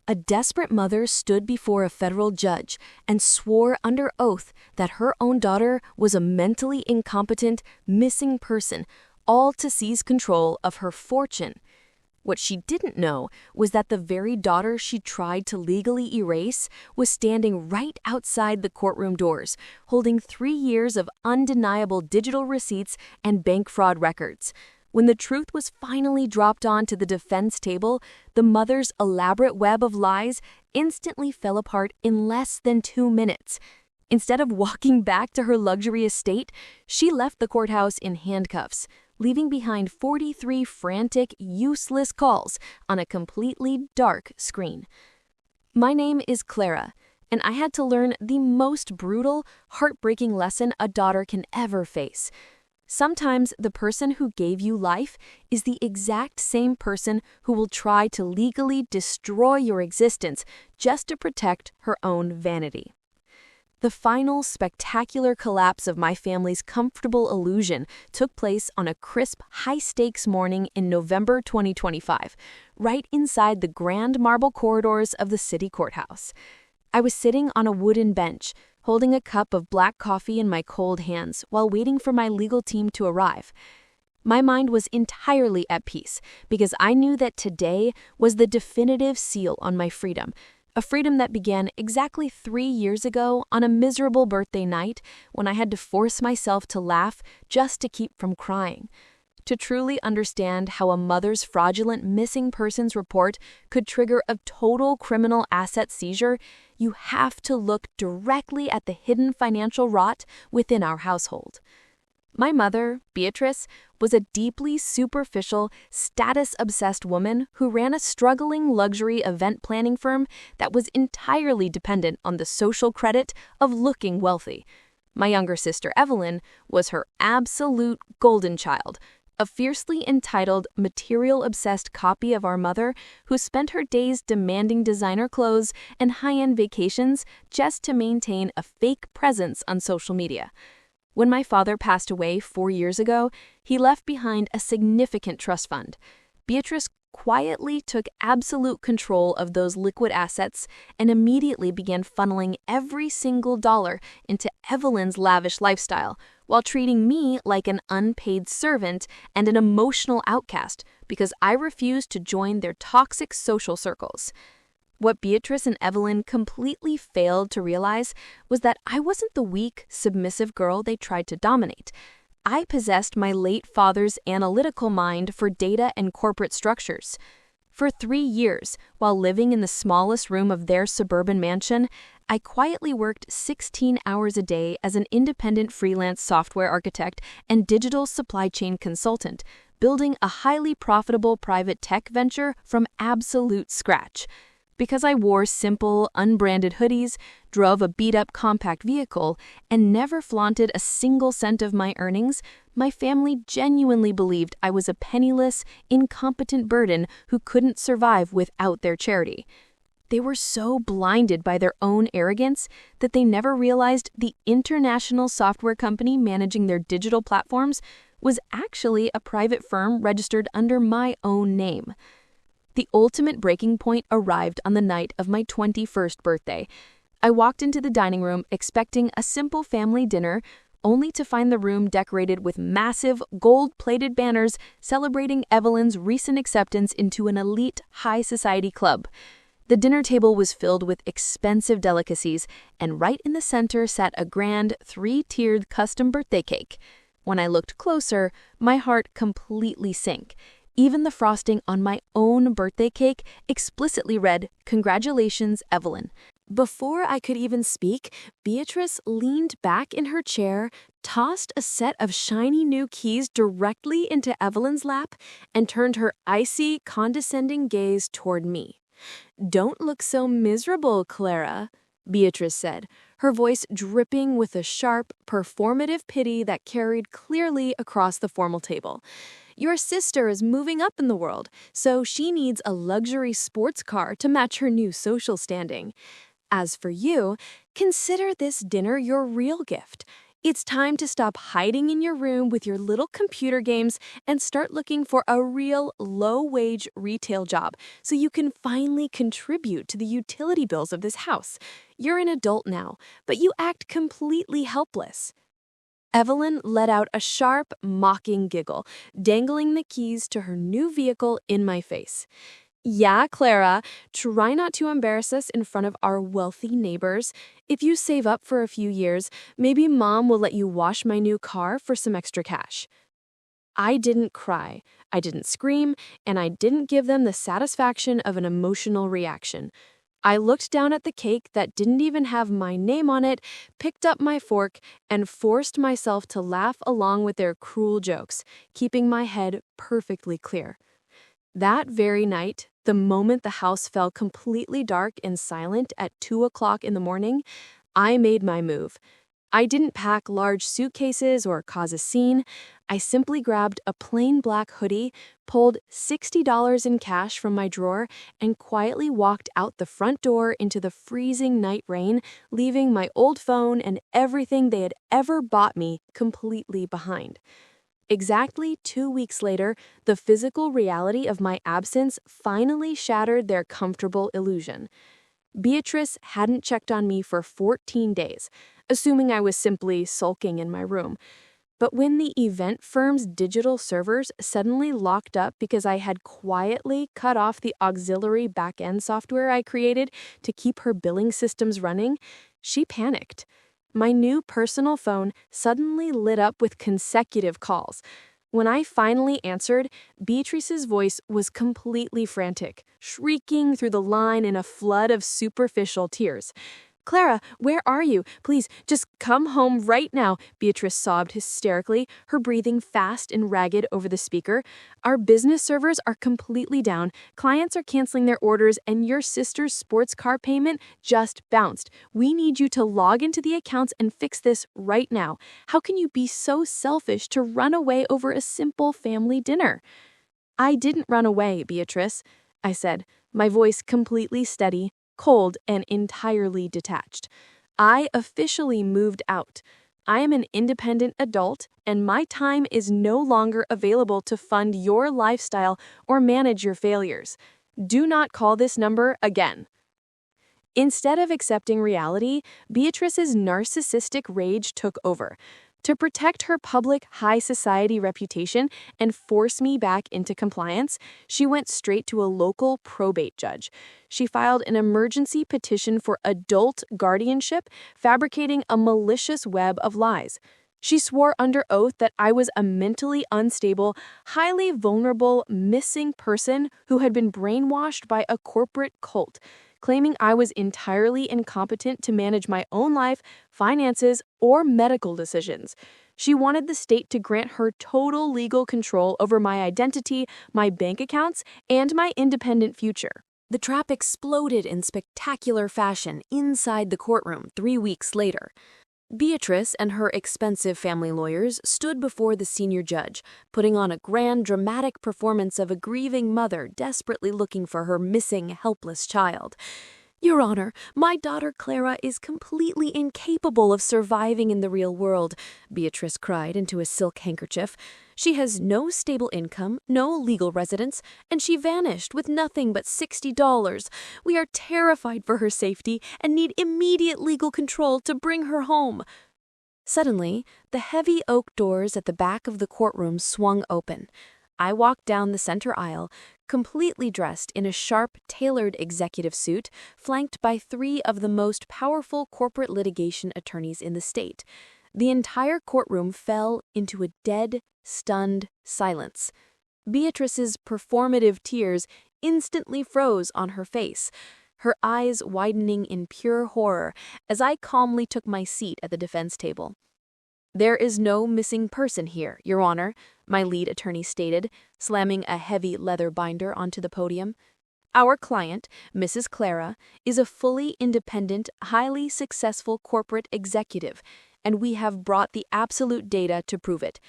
A desperate mother stood before a federal judge and swore under oath that her own daughter was a mentally incompetent, missing person, all to seize control of her fortune. What she didn't know was that the very daughter she tried to legally erase was standing right outside the courtroom doors, holding 3 years of undeniable digital receipts and bank fraud records. When the truth was finally dropped onto the defense table, the mother's elaborate web of lies instantly fell apart in less than 2 minutes. Instead of walking back to her luxury estate, she left the courthouse in handcuffs, leaving behind 43 frantic, useless calls on a completely dark screen. My name is Clara, and I had to learn the most brutal, heartbreaking lesson a daughter can ever face. Sometimes the person who gave you life is the exact same person who will try to legally destroy your existence just to protect her own vanity. The final spectacular collapse of my family's comfortable illusion took place on a crisp, high-stakes morning in November 2025, right inside the grand marble corridors of the city courthouse. I was sitting on a wooden bench, holding a cup of black coffee in my cold hands while waiting for my legal team to arrive. My mind was entirely at peace because I knew that today was the definitive seal on my freedom, a freedom that began exactly 3 years ago on a miserable birthday night when I had to force myself to laugh just to keep from crying. To truly understand how a mother's fraudulent missing persons report could trigger a total criminal asset seizure, you have to look directly at the hidden financial rot within our household. My mother, Beatrice, was a deeply superficial, status-obsessed woman who ran a struggling luxury event planning firm that was entirely dependent on the social credit of looking wealthy. My younger sister, Evelyn, was her absolute golden child, a fiercely entitled, material-obsessed copy of our mother who spent her days demanding designer clothes and high-end vacations just to maintain a fake presence on social media. When my father passed away 4 years ago, he left behind a significant trust fund. Beatrice quietly took absolute control of those liquid assets and immediately began funneling every single dollar into Evelyn's lavish lifestyle, while treating me like an unpaid servant and an emotional outcast because I refused to join their toxic social circles. What Beatrice and Evelyn completely failed to realize was that I wasn't the weak, submissive girl they tried to dominate. I possessed my late father's analytical mind for data and corporate structures. For 3 years, while living in the smallest room of their suburban mansion, I quietly worked 16 hours a day as an independent freelance software architect and digital supply chain consultant, building a highly profitable private tech venture from absolute scratch. Because I wore simple, unbranded hoodies, drove a beat-up compact vehicle, and never flaunted a single cent of my earnings, my family genuinely believed I was a penniless, incompetent burden who couldn't survive without their charity. They were so blinded by their own arrogance that they never realized the international software company managing their digital platforms was actually a private firm registered under my own name. The ultimate breaking point arrived on the night of my 21st birthday. I walked into the dining room expecting a simple family dinner, only to find the room decorated with massive, gold-plated banners celebrating Evelyn's recent acceptance into an elite high society club. The dinner table was filled with expensive delicacies, and right in the center sat a grand, 3-tiered custom birthday cake. When I looked closer, my heart completely sank. Even the frosting on my own birthday cake explicitly read, "Congratulations, Evelyn." Before I could even speak, Beatrice leaned back in her chair, tossed a set of shiny new keys directly into Evelyn's lap, and turned her icy, condescending gaze toward me. "Don't look so miserable, Clara," Beatrice said, her voice dripping with a sharp, performative pity that carried clearly across the formal table. "Your sister is moving up in the world, so she needs a luxury sports car to match her new social standing. As for you, consider this dinner your real gift. It's time to stop hiding in your room with your little computer games and start looking for a real low-wage retail job so you can finally contribute to the utility bills of this house. You're an adult now, but you act completely helpless." Evelyn let out a sharp, mocking giggle, dangling the keys to her new vehicle in my face. "Yeah, Clara, try not to embarrass us in front of our wealthy neighbors. If you save up for a few years, maybe Mom will let you wash my new car for some extra cash." I didn't cry, I didn't scream, and I didn't give them the satisfaction of an emotional reaction. I looked down at the cake that didn't even have my name on it, picked up my fork, and forced myself to laugh along with their cruel jokes, keeping my head perfectly clear. That very night, the moment the house fell completely dark and silent at 2 o'clock in the morning, I made my move. I didn't pack large suitcases or cause a scene. I simply grabbed a plain black hoodie, pulled $60 in cash from my drawer, and quietly walked out the front door into the freezing night rain, leaving my old phone and everything they had ever bought me completely behind. Exactly 2 weeks later, the physical reality of my absence finally shattered their comfortable illusion. Beatrice hadn't checked on me for 14 days, assuming I was simply sulking in my room. But when the event firm's digital servers suddenly locked up because I had quietly cut off the auxiliary back-end software I created to keep her billing systems running, she panicked. My new personal phone suddenly lit up with consecutive calls. When I finally answered, Beatrice's voice was completely frantic, shrieking through the line in a flood of superficial tears. "Clara, where are you? Please, just come home right now," Beatrice sobbed hysterically, her breathing fast and ragged over the speaker. "Our business servers are completely down, clients are canceling their orders, and your sister's sports car payment just bounced. We need you to log into the accounts and fix this right now. How can you be so selfish to run away over a simple family dinner?" "I didn't run away, Beatrice," I said, my voice completely steady, cold, and entirely detached. "I officially moved out. I am an independent adult, and my time is no longer available to fund your lifestyle or manage your failures. Do not call this number again." Instead of accepting reality, Beatrice's narcissistic rage took over. To protect her public high society reputation and force me back into compliance, she went straight to a local probate judge. She filed an emergency petition for adult guardianship, fabricating a malicious web of lies. She swore under oath that I was a mentally unstable, highly vulnerable, missing person who had been brainwashed by a corporate cult, claiming I was entirely incompetent to manage my own life, finances, or medical decisions. She wanted the state to grant her total legal control over my identity, my bank accounts, and my independent future. The trap exploded in spectacular fashion inside the courtroom 3 weeks later. Beatrice and her expensive family lawyers stood before the senior judge, putting on a grand, dramatic performance of a grieving mother desperately looking for her missing, helpless child. "Your Honor, my daughter Clara is completely incapable of surviving in the real world," Beatrice cried into a silk handkerchief. "She has no stable income, no legal residence, and she vanished with nothing but $60. We are terrified for her safety and need immediate legal control to bring her home." Suddenly, the heavy oak doors at the back of the courtroom swung open. I walked down the center aisle, completely dressed in a sharp, tailored executive suit, flanked by 3 of the most powerful corporate litigation attorneys in the state. The entire courtroom fell into a dead, stunned silence. Beatrice's performative tears instantly froze on her face, her eyes widening in pure horror as I calmly took my seat at the defense table. "There is no missing person here, Your Honor," my lead attorney stated, slamming a heavy leather binder onto the podium. "Our client, Mrs. Clara, is a fully independent, highly successful corporate executive, and we have brought the absolute data to prove it.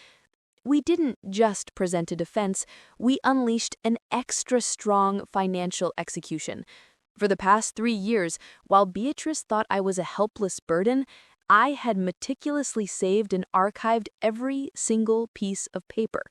We didn't just present a defense, we unleashed an extra strong financial execution. For the past 3 years, while Beatrice thought I was a helpless burden, I had meticulously saved and archived every single piece of paper.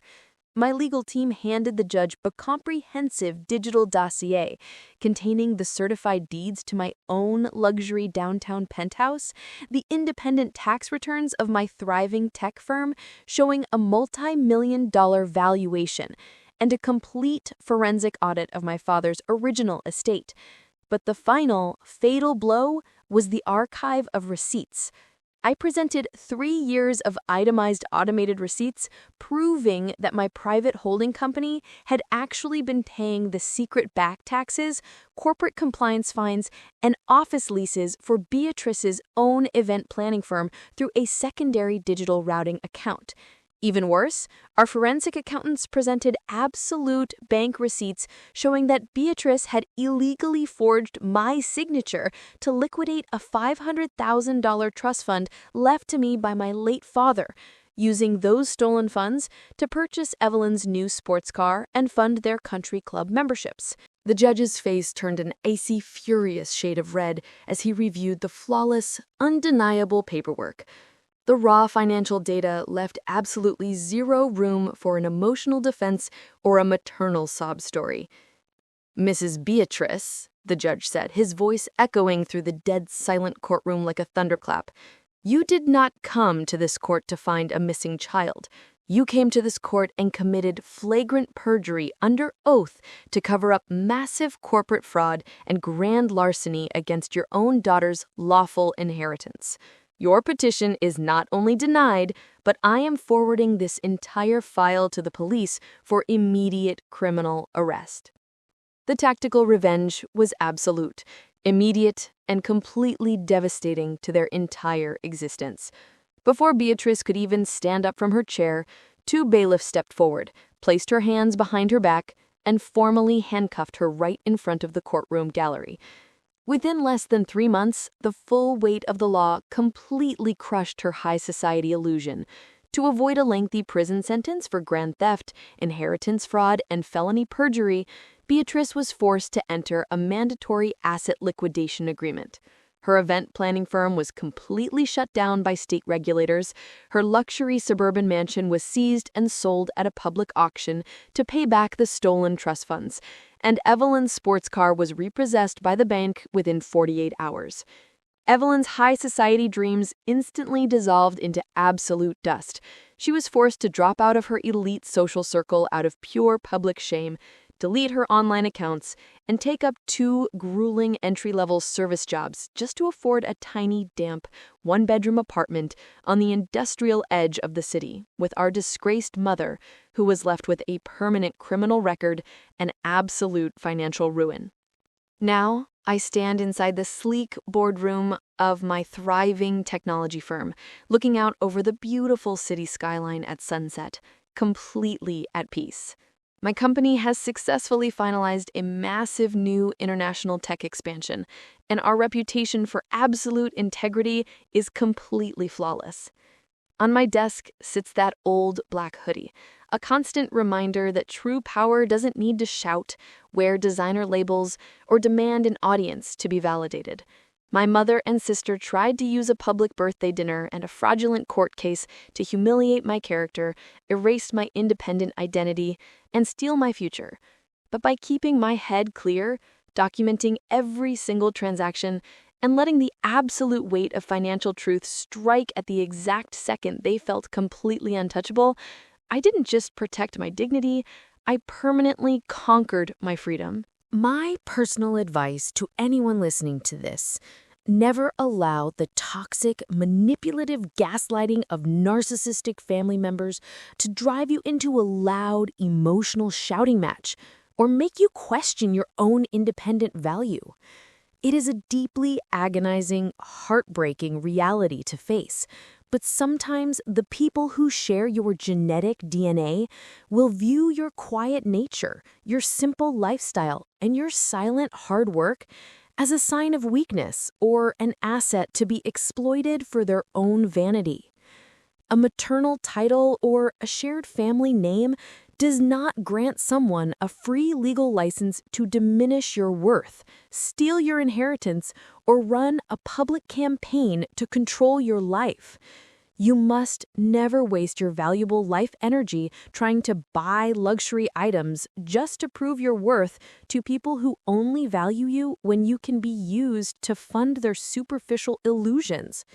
My legal team handed the judge a comprehensive digital dossier containing the certified deeds to my own luxury downtown penthouse, the independent tax returns of my thriving tech firm showing a multi-million-dollar valuation, and a complete forensic audit of my father's original estate. But the final, fatal blow was the archive of receipts. I presented 3 years of itemized automated receipts proving that my private holding company had actually been paying the secret back taxes, corporate compliance fines, and office leases for Beatrice's own event planning firm through a secondary digital routing account. Even worse, our forensic accountants presented absolute bank receipts showing that Beatrice had illegally forged my signature to liquidate a $500,000 trust fund left to me by my late father, using those stolen funds to purchase Evelyn's new sports car and fund their country club memberships. The judge's face turned an icy, furious shade of red as he reviewed the flawless, undeniable paperwork. The raw financial data left absolutely zero room for an emotional defense or a maternal sob story. "Mrs. Beatrice," the judge said, his voice echoing through the dead silent courtroom like a thunderclap, "you did not come to this court to find a missing child. You came to this court and committed flagrant perjury under oath to cover up massive corporate fraud and grand larceny against your own daughter's lawful inheritance. Your petition is not only denied, but I am forwarding this entire file to the police for immediate criminal arrest." The tactical revenge was absolute, immediate, and completely devastating to their entire existence. Before Beatrice could even stand up from her chair, 2 bailiffs stepped forward, placed her hands behind her back, and formally handcuffed her right in front of the courtroom gallery. Within less than 3 months, the full weight of the law completely crushed her high society illusion. To avoid a lengthy prison sentence for grand theft, inheritance fraud, and felony perjury, Beatrice was forced to enter a mandatory asset liquidation agreement. Her event planning firm was completely shut down by state regulators, her luxury suburban mansion was seized and sold at a public auction to pay back the stolen trust funds, and Evelyn's sports car was repossessed by the bank within 48 hours. Evelyn's high society dreams instantly dissolved into absolute dust. She was forced to drop out of her elite social circle out of pure public shame, delete her online accounts, and take up 2 grueling entry-level service jobs just to afford a tiny, damp, 1-bedroom apartment on the industrial edge of the city with our disgraced mother, who was left with a permanent criminal record and absolute financial ruin. Now, I stand inside the sleek boardroom of my thriving technology firm, looking out over the beautiful city skyline at sunset, completely at peace. My company has successfully finalized a massive new international tech expansion, and our reputation for absolute integrity is completely flawless. On my desk sits that old black hoodie, a constant reminder that true power doesn't need to shout, wear designer labels, or demand an audience to be validated. My mother and sister tried to use a public birthday dinner and a fraudulent court case to humiliate my character, erase my independent identity, and steal my future. But by keeping my head clear, documenting every single transaction, and letting the absolute weight of financial truth strike at the exact second they felt completely untouchable, I didn't just protect my dignity, I permanently conquered my freedom. My personal advice to anyone listening to this: never allow the toxic, manipulative gaslighting of narcissistic family members to drive you into a loud, emotional shouting match or make you question your own independent value. It is a deeply agonizing, heartbreaking reality to face, but sometimes the people who share your genetic DNA will view your quiet nature, your simple lifestyle, and your silent hard work as a sign of weakness or an asset to be exploited for their own vanity. A maternal title or a shared family name does not grant someone a free legal license to diminish your worth, steal your inheritance, or run a public campaign to control your life. You must never waste your valuable life energy trying to buy luxury items just to prove your worth to people who only value you when you can be used to fund their superficial illusions.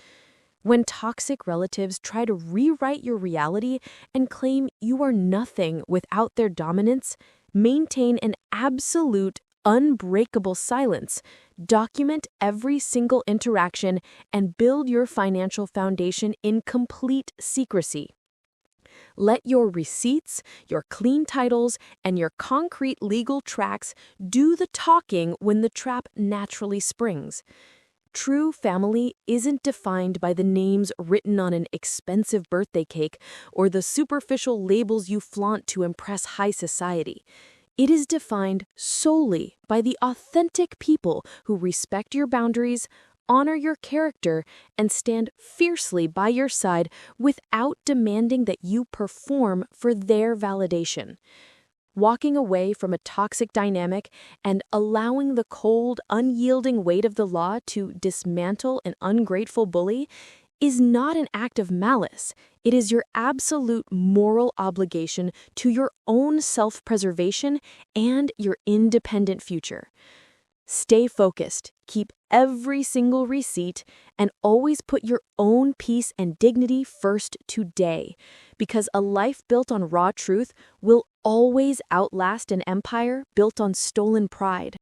When toxic relatives try to rewrite your reality and claim you are nothing without their dominance, maintain an absolute, unbreakable silence. Document every single interaction and build your financial foundation in complete secrecy. Let your receipts, your clean titles, and your concrete legal tracks do the talking when the trap naturally springs. True family isn't defined by the names written on an expensive birthday cake or the superficial labels you flaunt to impress high society. It is defined solely by the authentic people who respect your boundaries, honor your character, and stand fiercely by your side without demanding that you perform for their validation. Walking away from a toxic dynamic and allowing the cold, unyielding weight of the law to dismantle an ungrateful bully is not an act of malice. It is your absolute moral obligation to your own self-preservation and your independent future. Stay focused, keep every single receipt, and always put your own peace and dignity first today, because a life built on raw truth will always outlast an empire built on stolen pride.